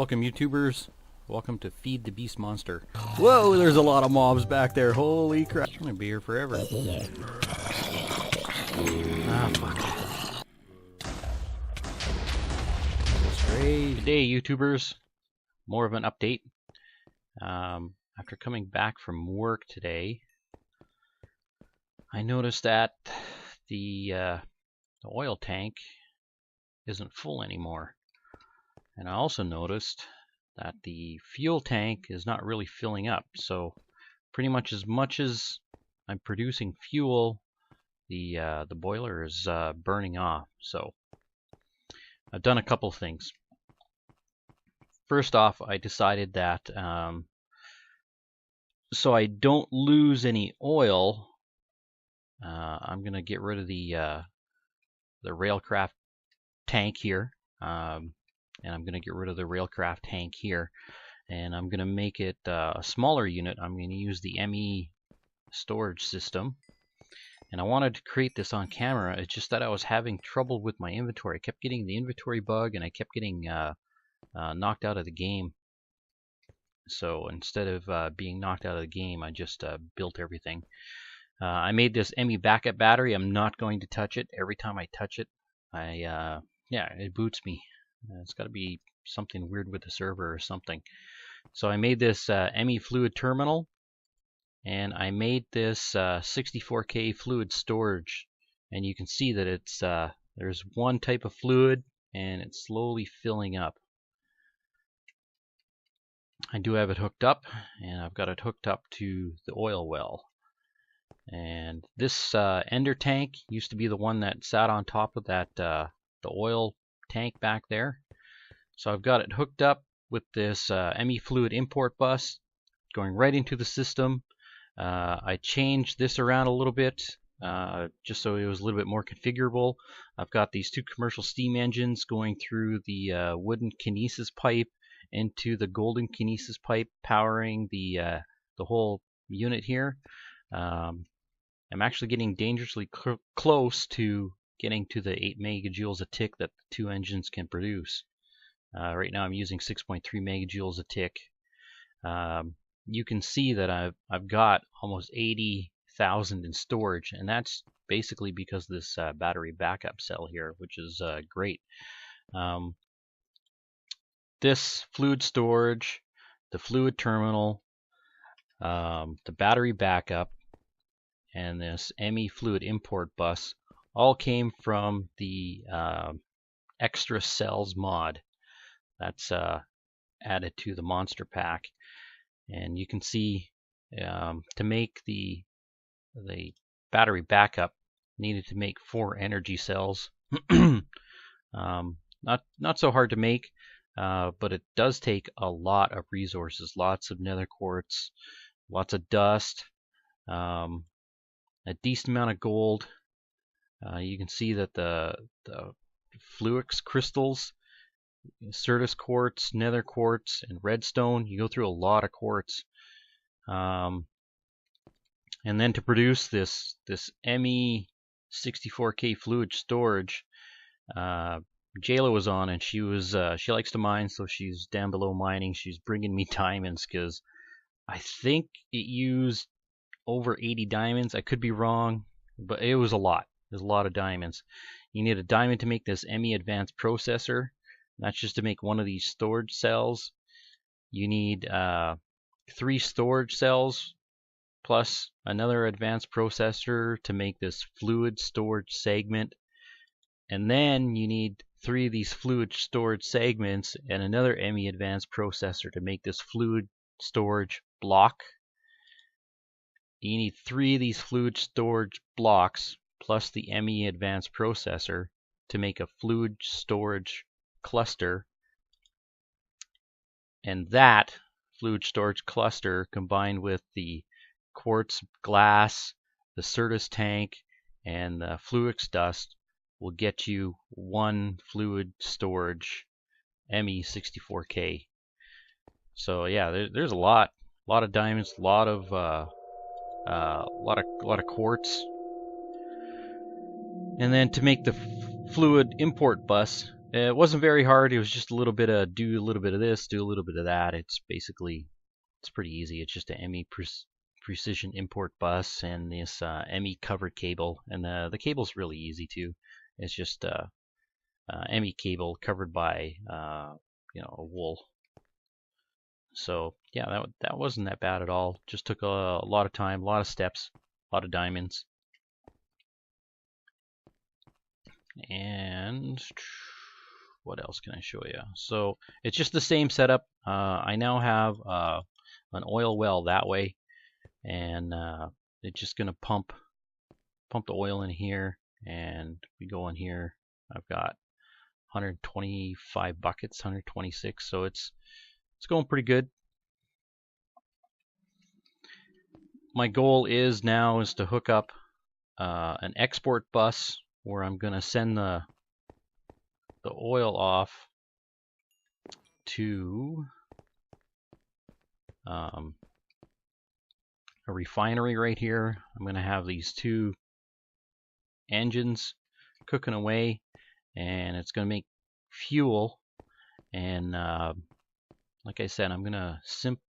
Welcome YouTubers, welcome to Feed the Beast Monster. Whoa, there's a lot of mobs back there, holy crap. I'm gonna be here forever. Ah, fuck. Good day YouTubers, more of an update. After coming back from work today, I noticed that the oil tank isn't full anymore. And I also noticed that the fuel tank is not really filling up. So pretty much as I'm producing fuel, the boiler is burning off. So I've done a couple things. First off, I decided that so I don't lose any oil, I'm gonna get rid of the Railcraft tank here. And I'm going to get rid of the Railcraft tank here, and I'm going to make it a smaller unit. I'm going to use the ME storage system, and I wanted to create this on camera. It's just that I was having trouble with my inventory. I kept getting the inventory bug, and I kept getting knocked out of the game. So instead of being knocked out of the game, I just built everything. I made this ME backup battery. I'm not going to touch it. Every time I touch it, it boots me. It's got to be something weird with the server or something. So I made this ME fluid terminal, and I made this 64K fluid storage, and you can see that it's there's one type of fluid and it's slowly filling up. I do have it hooked up, and I've got it hooked up to the oil well. And this ender tank used to be the one that sat on top of that the oil tank back there. So I've got it hooked up with this ME fluid import bus going right into the system. I changed this around a little bit just so it was a little bit more configurable. I've got these two commercial steam engines going through the wooden kinesis pipe into the golden kinesis pipe, powering the whole unit here. I'm actually getting dangerously close to getting to the 8 megajoules a tick that the two engines can produce. Right now I'm using 6.3 megajoules a tick. You can see that I've got almost 80,000 in storage, and that's basically because of this battery backup cell here, which is great. This fluid storage, the fluid terminal, the battery backup, and this ME fluid import bus all came from the Extra Cells mod that's added to the monster pack. And you can see to make the battery backup, needed to make 4 energy cells. Not so hard to make, but it does take a lot of resources, lots of nether quartz, lots of dust, a decent amount of gold. You can see that the fluix crystals, Certus quartz, nether quartz, and redstone, you go through a lot of quartz. And then to produce this ME 64K fluid storage, Jayla was on, and she likes to mine, so she's down below mining. She's bringing me diamonds because I think it used over 80 diamonds. I could be wrong, but it was a lot. There's a lot of diamonds. You need a diamond to make this ME advanced processor. That's just to make one of these storage cells. You need 3 storage cells plus another advanced processor to make this fluid storage segment. And then you need 3 of these fluid storage segments and another ME advanced processor to make this fluid storage block. You need 3 of these fluid storage blocks plus the ME advanced processor to make a fluid storage cluster. And that fluid storage cluster, combined with the quartz glass, the Certus tank, and the fluix dust, will get you 1 fluid storage ME 64K. So yeah, there's a lot of diamonds, a lot of quartz. And then to make the fluid import bus, It wasn't very hard. It was just a little bit of do a little bit of this, do a little bit of that. It's pretty easy. It's just an ME precision import bus and this ME covered cable, and the cable's really easy too. It's just ME cable covered by a wool. So yeah, that wasn't that bad at all. Just took a lot of time, a lot of steps, a lot of diamonds. And what else can I show you? So it's just the same setup. I now have an oil well that way, and it's just gonna pump the oil in here, and we go in here. I've got 125 buckets, 126, so it's going pretty good. My goal is to hook up an export bus where I'm gonna send the oil off to a refinery right here. I'm gonna have these two engines cooking away, and it's gonna make fuel. And like I said, I'm gonna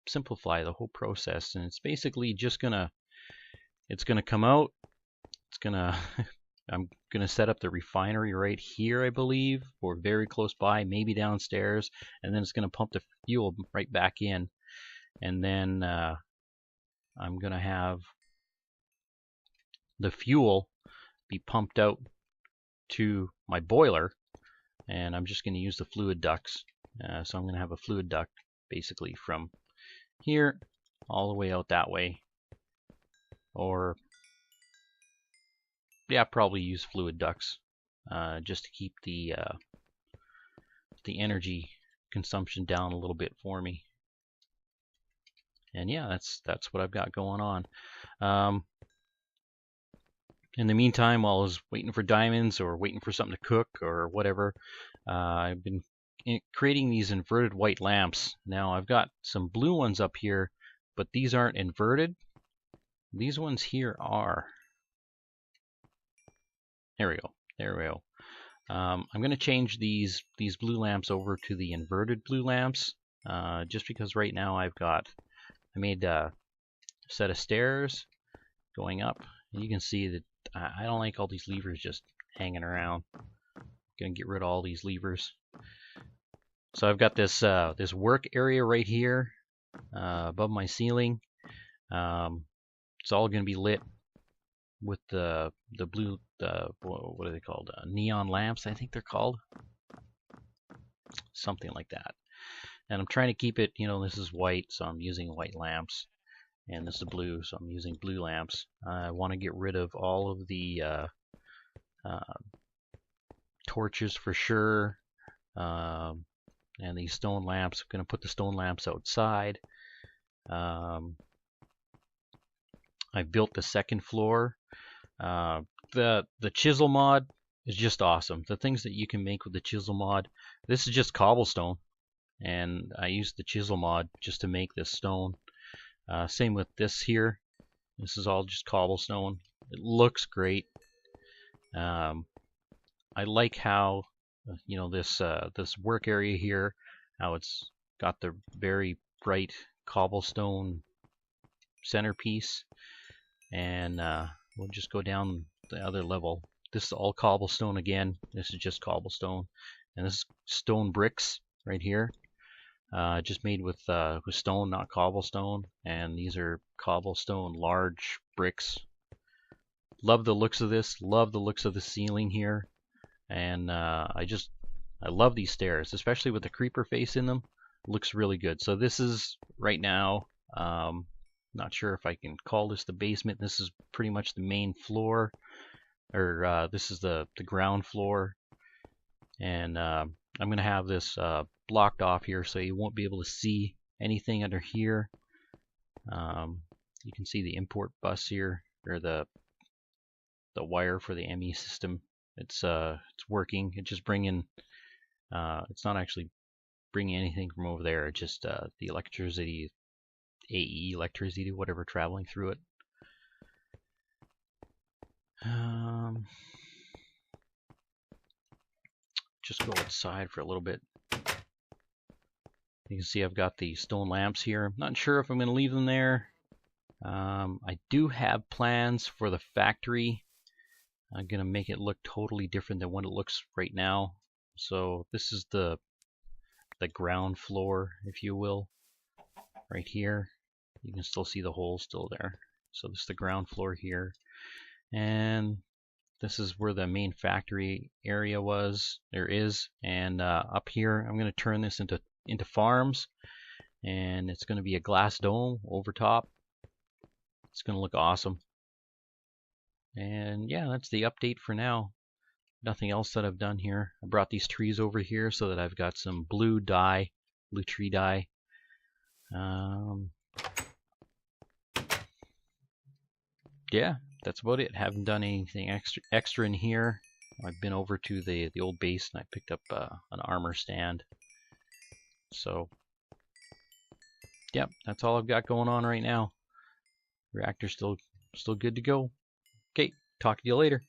simplify the whole process, and it's basically just gonna come out. It's gonna I'm gonna set up the refinery right here, I believe, or very close by, maybe downstairs, and then it's gonna pump the fuel right back in, and then I'm gonna have the fuel be pumped out to my boiler, and I'm just gonna use the fluid ducts. So I'm gonna have a fluid duct basically from here all the way out that way, or yeah, probably use fluid ducts just to keep the energy consumption down a little bit for me. And yeah, that's what I've got going on. In the meantime, while I was waiting for diamonds or waiting for something to cook or whatever, I've been creating these inverted white lamps. Now I've got some blue ones up here, but these aren't inverted. These ones here are. There we go. I'm going to change these blue lamps over to the inverted blue lamps, just because right now I made a set of stairs going up, and you can see that I don't like all these levers just hanging around. I'm going to get rid of all these levers. So I've got this work area right here above my ceiling. It's all going to be lit with the blue, what are they called? Neon lamps, I think they're called. Something like that. And I'm trying to keep it, this is white, so I'm using white lamps. And this is blue, so I'm using blue lamps. I want to get rid of all of the torches for sure. And these stone lamps, I'm going to put the stone lamps outside. I built the second floor. The chisel mod is just awesome. The things that you can make with the chisel mod. This is just cobblestone, and I used the chisel mod just to make this stone. Same with this here. This is all just cobblestone. It looks great. I like how this work area here, how it's got the very bright cobblestone centerpiece, and we'll just go down the other level. This is all cobblestone again. This is just cobblestone, and this is stone bricks right here, just made with stone, not cobblestone. And these are cobblestone large bricks. Love the looks of this. Love the looks of the ceiling here. And I love these stairs, especially with the creeper face in them. Looks really good. So this is right now, not sure if I can call this the basement. This is pretty much the main floor, or this is the ground floor. And I'm going to have this blocked off here, so you won't be able to see anything under here. You can see the import bus here, or the wire for the ME system. It's working. It's just bringing. It's not actually bringing anything from over there. It's just the electricity, AE electricity, whatever, traveling through it. just go outside for a little bit. You can see I've got the stone lamps here. I'm not sure if I'm going to leave them there. I do have plans for the factory. I'm going to make it look totally different than what it looks right now. So this is the ground floor, if you will, right here. You can still see the hole still there. So this is the ground floor here. And this is where the main factory area is. And up here, I'm going to turn this into farms. And it's going to be a glass dome over top. It's going to look awesome. And yeah, that's the update for now. Nothing else that I've done here. I brought these trees over here so that I've got some blue tree dye. Yeah, that's about it. Haven't done anything extra in here. I've been over to the old base and I picked up an armor stand. So, yep, that's all I've got going on right now. Reactor's still good to go. Okay, talk to you later.